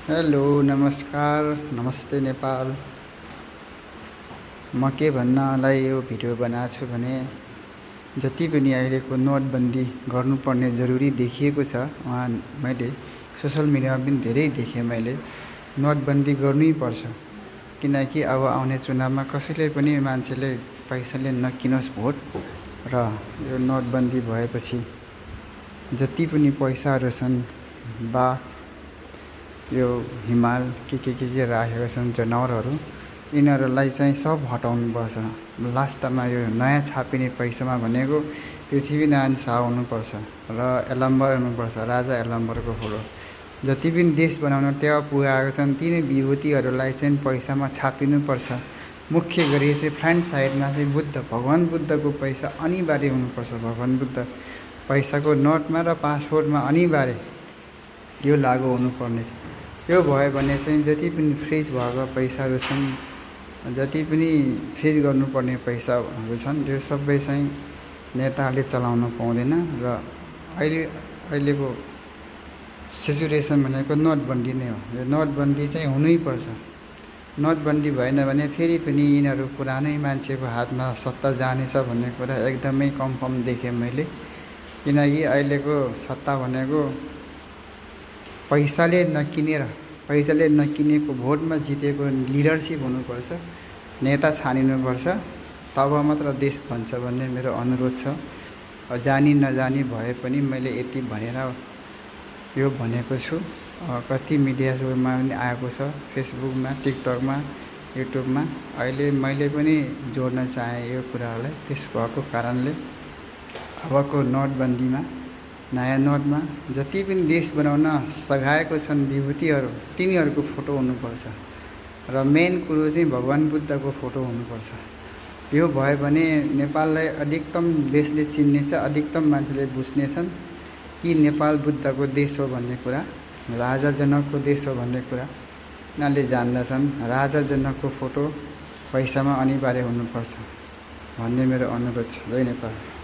Hello नमस्कार नमस्ते नेपाल। म के भन्नलाई यो भिडियो बनाएको छु भने जति पनि अहिलेको नोटबन्दी गर्नुपर्ने जरुरी देखिएको छ वहाँ मैले सोशल मिडियामा पनि धेरै देखेँ। मैले नोटबन्दी गर्नै पर्छ किनकि अब आउने चुनावमा कसैले पनि मान्छेले पैसाले नकिनोस् भोट। र यो नोटबन्दी भएपछि जति पनि पैसाहरू छन् यो हिमाल के राखेका छन् जनावरहरू यिनीहरूलाई चाहिँ सब हटाउनुपर्छ। लास्टमा यो नयाँ छापिने पैसामा भनेको पृथ्वीनारायण शाह हुनुपर्छ र यलम्बर हुनुपर्छ, राजा यलम्बरको फोटो। जति पनि देश बनाउन टेवा पुगाएका छन् तिनी विभूतिहरूलाई चाहिँ पैसामा छापिनुपर्छ। मुख्य गरी चाहिँ फ्रन्ट साइडमा चाहिँ भगवान बुद्धको पैसा अनिवार्य हुनुपर्छ। भगवान बुद्ध पैसाको नोटमा र पासपोर्टमा अनिवार्य यो लागू हुनुपर्ने छ। यो भयो भने चाहिँ जति पनि फ्रिज भएको पैसाहरू छन्, जति पनि फ्रिज गर्नुपर्ने पैसाहरू छन् त्यो सबै चाहिँ नेताहरूले चलाउन पाउँदैन। र अहिलेको सिचुएसन भनेको नोटबन्दी नै हो। यो नोटबन्दी चाहिँ हुनैपर्छ। नोटबन्दी भएन भने फेरि पनि यिनीहरू पुरानै मान्छेको हातमा सत्ता जानेछ भन्ने कुरा एकदमै कन्फर्म देखेँ मैले। किनकि अहिलेको सत्ता भनेको पैसाले नकिनेको भोटमा जितेको लिडरसिप हुनुपर्छ, नेता छानिनुपर्छ, तब मात्र देश भन्छ भन्ने मेरो अनुरोध छ। जानी नजानी भए पनि मैले यति भनेर यो भनेको छु। कति मिडियामा पनि आएको छ, फेसबुकमा, टिकटकमा, युट्युबमा। अहिले मैले पनि जोड्न चाहेँ यो कुराहरूलाई। त्यस भएको कारणले अबको नोटबन्दीमा नयाँ नोटमा जति पनि देश बनाउन सघाएको छन् विभूतिहरू तिनीहरूको फोटो हुनुपर्छ। र मेन कुरो चाहिँ भगवान बुद्धको फोटो हुनुपर्छ। यो भयो भने नेपाललाई अधिकतम देशले चिन्नेछ, अधिकतम मान्छेले बुझ्नेछन् कि नेपाल बुद्धको देश हो भन्ने कुरा, राजा जनकको देश हो भन्ने कुरा उनीहरूले जान्दछन्। राजा जनकको फोटो पैसामा अनिवार्य हुनुपर्छ भन्ने मेरो अनुरोध छ। जय नेपाल।